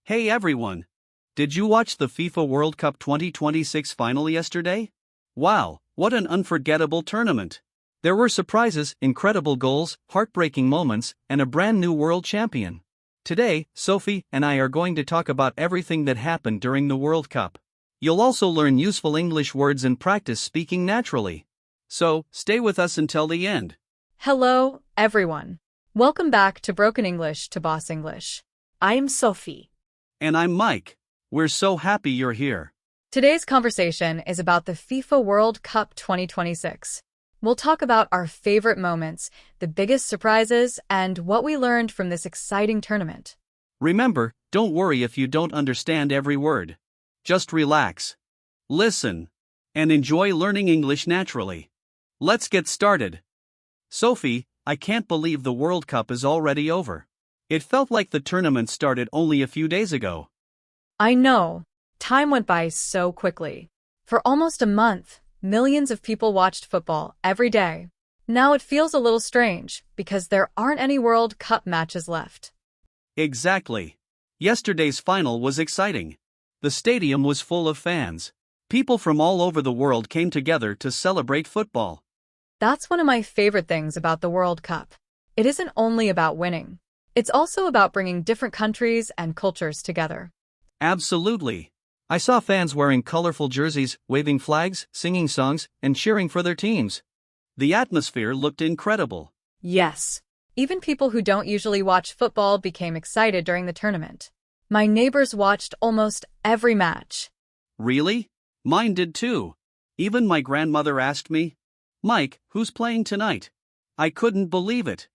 Hey everyone! Did you watch the FIFA World Cup 2026 final yesterday? Wow, what an unforgettable tournament! There were surprises, incredible goals, heartbreaking moments, and a brand new world champion. Today, Sophie and I are going to talk about everything that happened during the World Cup. You'll also learn useful English words and practice speaking naturally. So, stay with us until the end. Hello, everyone. Welcome back to Broken English to Boss English. I'm Sophie. And I'm Mike. We're so happy you're here. Today's conversation is about the FIFA World Cup 2026. We'll talk about our favorite moments, the biggest surprises, and what we learned from this exciting tournament. Remember, don't worry if you don't understand every word. Just relax, listen, and enjoy learning English naturally. Let's get started. Sophie, I can't believe the World Cup is already over. It felt like the tournament started only a few days ago. I know. Time went by so quickly. For almost a month, millions of people watched football every day. Now it feels a little strange because there aren't any World Cup matches left. Exactly. Yesterday's final was exciting. The stadium was full of fans. People from all over the world came together to celebrate football. That's one of my favorite things about the World Cup. It isn't only about winning. It's also about bringing different countries and cultures together. Absolutely. I saw fans wearing colorful jerseys, waving flags, singing songs, and cheering for their teams. The atmosphere looked incredible. Yes. Even people who don't usually watch football became excited during the tournament. My neighbors watched almost every match. Really? Mine did too. Even my grandmother asked me, "Mike, who's playing tonight?" I couldn't believe it.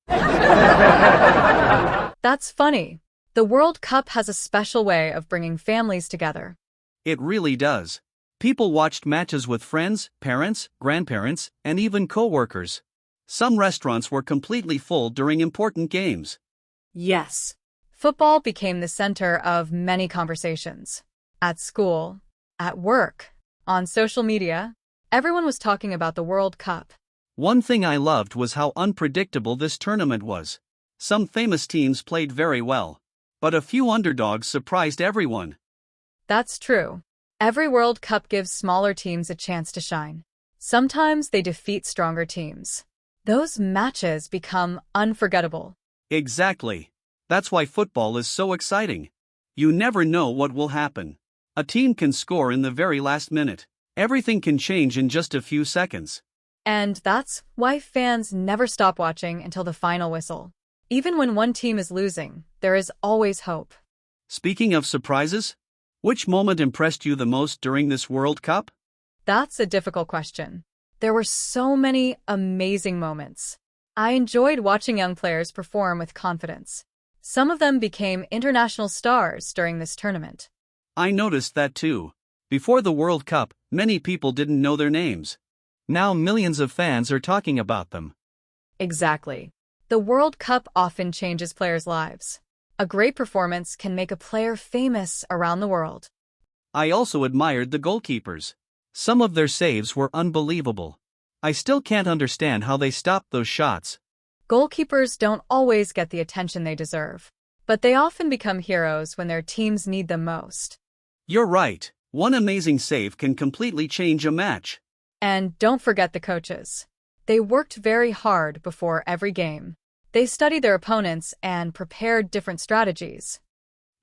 That's funny. The World Cup has a special way of bringing families together. It really does. People watched matches with friends, parents, grandparents, and even co-workers. Some restaurants were completely full during important games. Yes. Football became the center of many conversations. At school, at work, on social media, everyone was talking about the World Cup. One thing I loved was how unpredictable this tournament was. Some famous teams played very well, but a few underdogs surprised everyone. That's true. Every World Cup gives smaller teams a chance to shine. Sometimes they defeat stronger teams. Those matches become unforgettable. Exactly. That's why football is so exciting. You never know what will happen. A team can score in the very last minute. Everything can change in just a few seconds. And that's why fans never stop watching until the final whistle. Even when one team is losing, there is always hope. Speaking of surprises, which moment impressed you the most during this World Cup? That's a difficult question. There were so many amazing moments. I enjoyed watching young players perform with confidence. Some of them became international stars during this tournament. I noticed that too. Before the World Cup, many people didn't know their names. Now millions of fans are talking about them. Exactly. The World Cup often changes players' lives. A great performance can make a player famous around the world. I also admired the goalkeepers. Some of their saves were unbelievable. I still can't understand how they stopped those shots. Goalkeepers don't always get the attention they deserve, but they often become heroes when their teams need them most. You're right. One amazing save can completely change a match. And don't forget the coaches. They worked very hard before every game. They studied their opponents and prepared different strategies.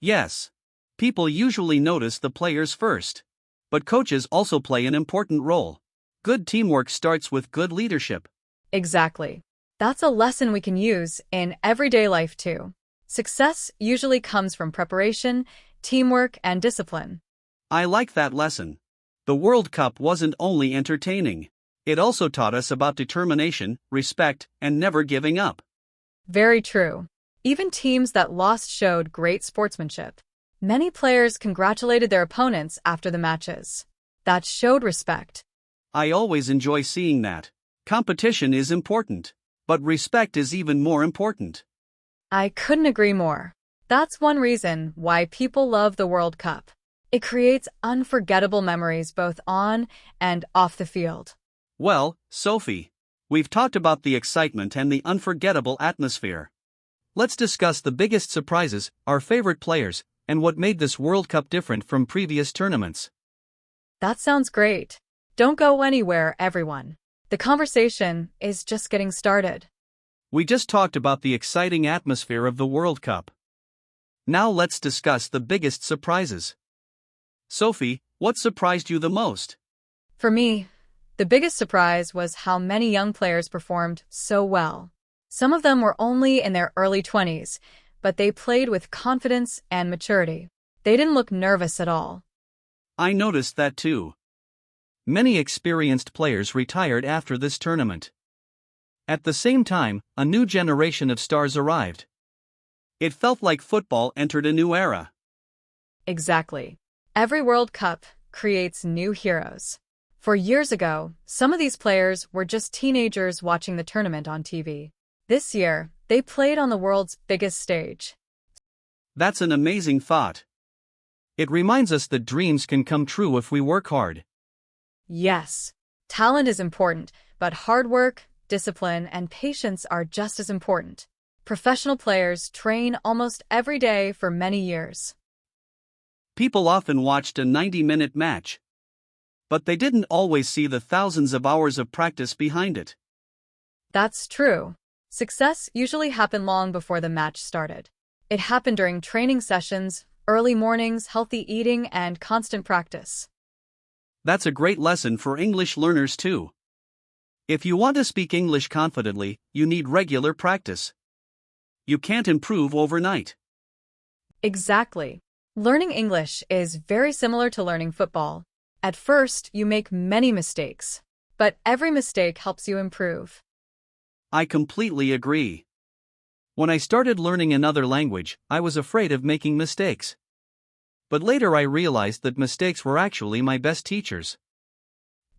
Yes. People usually notice the players first. But coaches also play an important role. Good teamwork starts with good leadership. Exactly. That's a lesson we can use in everyday life too. Success usually comes from preparation, teamwork, and discipline. I like that lesson. The World Cup wasn't only entertaining. It also taught us about determination, respect, and never giving up. Very true. Even teams that lost showed great sportsmanship. Many players congratulated their opponents after the matches. That showed respect. I always enjoy seeing that. Competition is important, but respect is even more important. I couldn't agree more. That's one reason why people love the World Cup. It creates unforgettable memories both on and off the field. Well, Sophie, we've talked about the excitement and the unforgettable atmosphere. Let's discuss the biggest surprises, our favorite players, and what made this World Cup different from previous tournaments. That sounds great. Don't go anywhere, everyone. The conversation is just getting started. We just talked about the exciting atmosphere of the World Cup. Now let's discuss the biggest surprises. Sophie, what surprised you the most? For me, the biggest surprise was how many young players performed so well. Some of them were only in their early 20s, but they played with confidence and maturity. They didn't look nervous at all. I noticed that too. Many experienced players retired after this tournament. At the same time, a new generation of stars arrived. It felt like football entered a new era. Exactly. Every World Cup creates new heroes. For years ago, some of these players were just teenagers watching the tournament on TV. This year, they played on the world's biggest stage. That's an amazing thought. It reminds us that dreams can come true if we work hard. Yes, talent is important, but hard work, discipline, and patience are just as important. Professional players train almost every day for many years. People often watched a 90-minute match, but they didn't always see the thousands of hours of practice behind it. That's true. Success usually happened long before the match started. It happened during training sessions, early mornings, healthy eating, and constant practice. That's a great lesson for English learners too. If you want to speak English confidently, you need regular practice. You can't improve overnight. Exactly. Learning English is very similar to learning football. At first, you make many mistakes, but every mistake helps you improve. I completely agree. When I started learning another language, I was afraid of making mistakes. But later I realized that mistakes were actually my best teachers.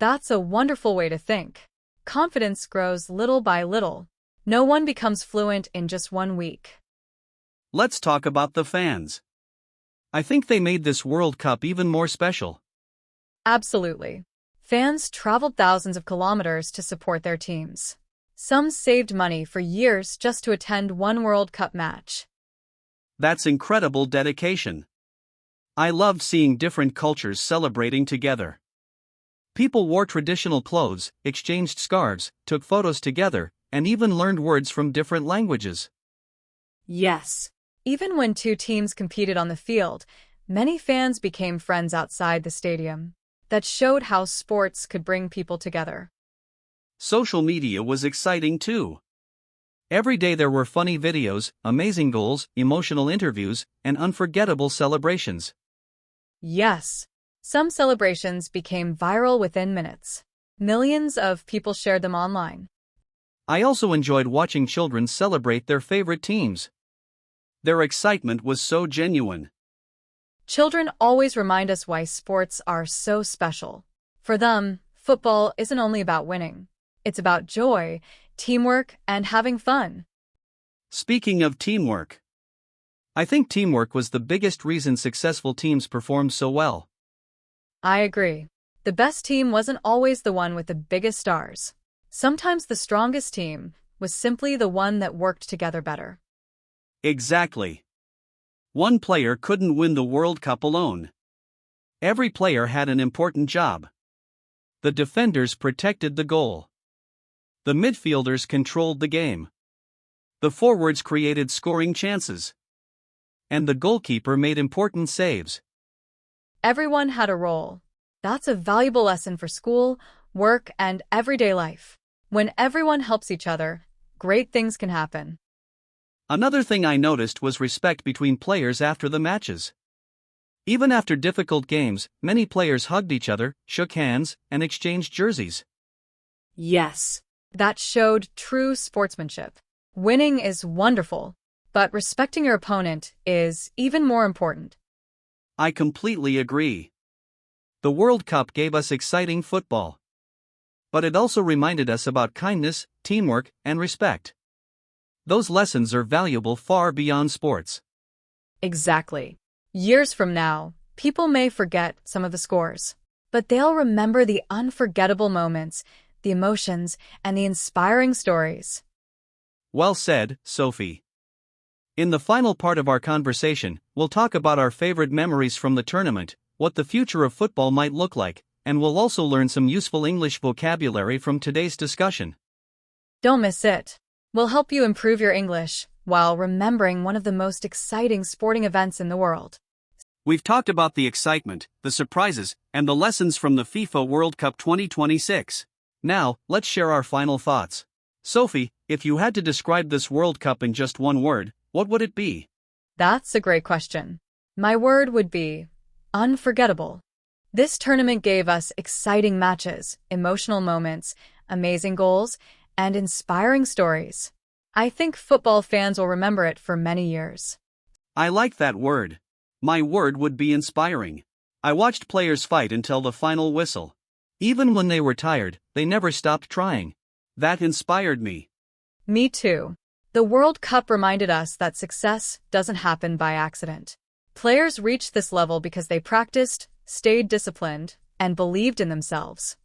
That's a wonderful way to think. Confidence grows little by little. No one becomes fluent in just 1 week. Let's talk about the fans. I think they made this World Cup even more special. Absolutely. Fans traveled thousands of kilometers to support their teams. Some saved money for years just to attend one World Cup match. That's incredible dedication. I loved seeing different cultures celebrating together. People wore traditional clothes, exchanged scarves, took photos together, and even learned words from different languages. Yes. Even when two teams competed on the field, many fans became friends outside the stadium. That showed how sports could bring people together. Social media was exciting too. Every day there were funny videos, amazing goals, emotional interviews, and unforgettable celebrations. Yes. Some celebrations became viral within minutes. Millions of people shared them online. I also enjoyed watching children celebrate their favorite teams. Their excitement was so genuine. Children always remind us why sports are so special. For them, football isn't only about winning. It's about joy, teamwork, and having fun. Speaking of teamwork, I think teamwork was the biggest reason successful teams performed so well. I agree. The best team wasn't always the one with the biggest stars. Sometimes the strongest team was simply the one that worked together better. Exactly. One player couldn't win the World Cup alone. Every player had an important job. The defenders protected the goal. The midfielders controlled the game. The forwards created scoring chances. And the goalkeeper made important saves. Everyone had a role. That's a valuable lesson for school, work, and everyday life. When everyone helps each other, great things can happen. Another thing I noticed was respect between players after the matches. Even after difficult games, many players hugged each other, shook hands, and exchanged jerseys. Yes. That showed true sportsmanship. Winning is wonderful, but respecting your opponent is even more important. I completely agree. The World Cup gave us exciting football. But it also reminded us about kindness, teamwork, and respect. Those lessons are valuable far beyond sports. Exactly. Years from now, people may forget some of the scores, but they'll remember the unforgettable moments, the emotions, and the inspiring stories. Well said, Sophie. In the final part of our conversation, we'll talk about our favorite memories from the tournament, what the future of football might look like, and we'll also learn some useful English vocabulary from today's discussion. Don't miss it. We'll help you improve your English while remembering one of the most exciting sporting events in the world. We've talked about the excitement, the surprises, and the lessons from the FIFA World Cup 2026. Now, let's share our final thoughts. Sophie, if you had to describe this World Cup in just one word, what would it be? That's a great question. My word would be unforgettable. This tournament gave us exciting matches, emotional moments, amazing goals, and inspiring stories. I think football fans will remember it for many years. I like that word. My word would be inspiring. I watched players fight until the final whistle. Even when they were tired, they never stopped trying. That inspired me. Me too. The World Cup reminded us that success doesn't happen by accident. Players reached this level because they practiced, stayed disciplined, and believed in themselves.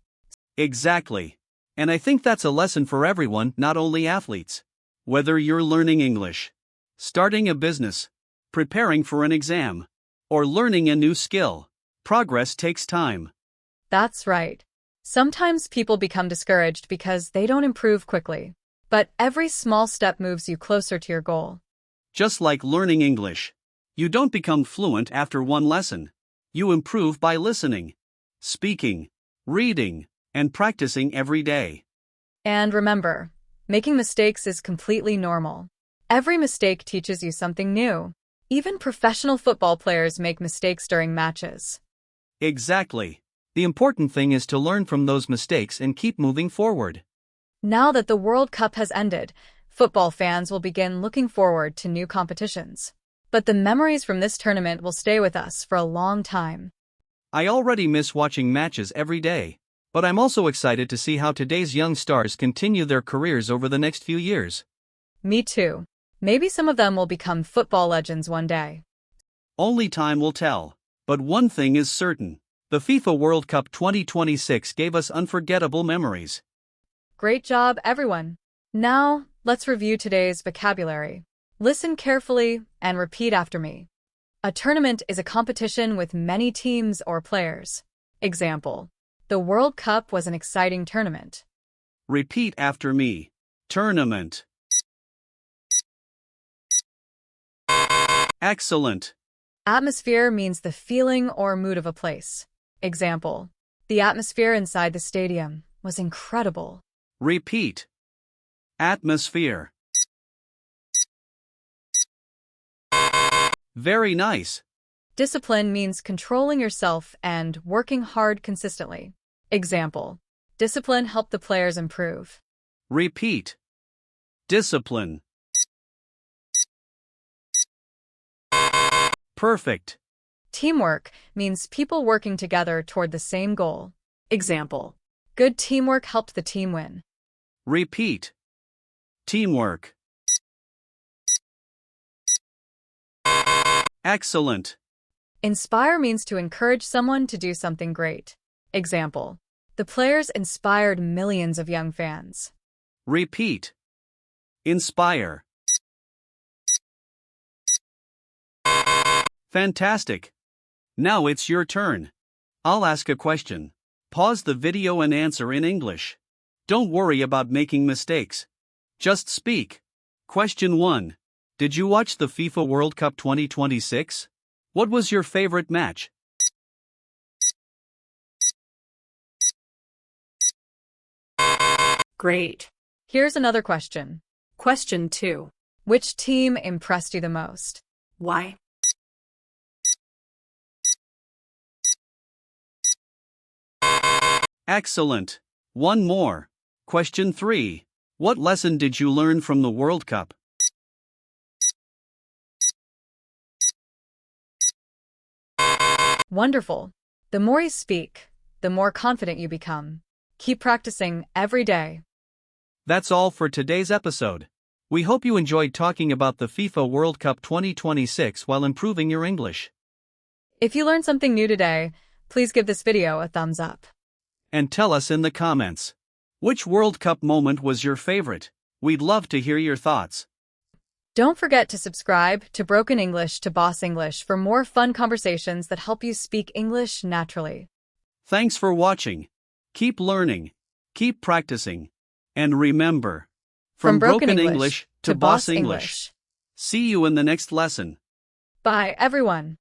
Exactly. And I think that's a lesson for everyone, not only athletes. Whether you're learning English, starting a business, preparing for an exam, or learning a new skill, progress takes time. That's right. Sometimes people become discouraged because they don't improve quickly. But every small step moves you closer to your goal. Just like learning English. You don't become fluent after one lesson. You improve by listening, speaking, reading, and practicing every day. And remember, making mistakes is completely normal. Every mistake teaches you something new. Even professional football players make mistakes during matches. Exactly. The important thing is to learn from those mistakes and keep moving forward. Now that the World Cup has ended, football fans will begin looking forward to new competitions. But the memories from this tournament will stay with us for a long time. I already miss watching matches every day. But I'm also excited to see how today's young stars continue their careers over the next few years. Me too. Maybe some of them will become football legends one day. Only time will tell. But one thing is certain. The FIFA World Cup 2026 gave us unforgettable memories. Great job, everyone. Now, let's review today's vocabulary. Listen carefully and repeat after me. A tournament is a competition with many teams or players. Example: the World Cup was an exciting tournament. Repeat after me. Tournament. Excellent. Atmosphere means the feeling or mood of a place. Example: the atmosphere inside the stadium was incredible. Repeat. Atmosphere. Very nice. Discipline means controlling yourself and working hard consistently. Example: discipline helped the players improve. Repeat. Discipline. Perfect. Teamwork means people working together toward the same goal. Example: good teamwork helped the team win. Repeat. Teamwork. Excellent. Inspire means to encourage someone to do something great. Example: the players inspired millions of young fans. Repeat. Inspire. Fantastic. Now it's your turn. I'll ask a question. Pause the video and answer in English. Don't worry about making mistakes. Just speak. Question 1. Did you watch the FIFA World Cup 2026? What was your favorite match? Great. Here's another question. Question 2. Which team impressed you the most? Why? Excellent. One more. Question 3. What lesson did you learn from the World Cup? Wonderful. The more you speak, the more confident you become. Keep practicing every day. That's all for today's episode. We hope you enjoyed talking about the FIFA World Cup 2026 while improving your English. If you learned something new today, please give this video a thumbs up. And tell us in the comments. Which World Cup moment was your favorite? We'd love to hear your thoughts. Don't forget to subscribe to Broken English to Boss English for more fun conversations that help you speak English naturally. Thanks for watching. Keep learning, keep practicing, and remember, from broken English to Boss English. See you in the next lesson. Bye, everyone.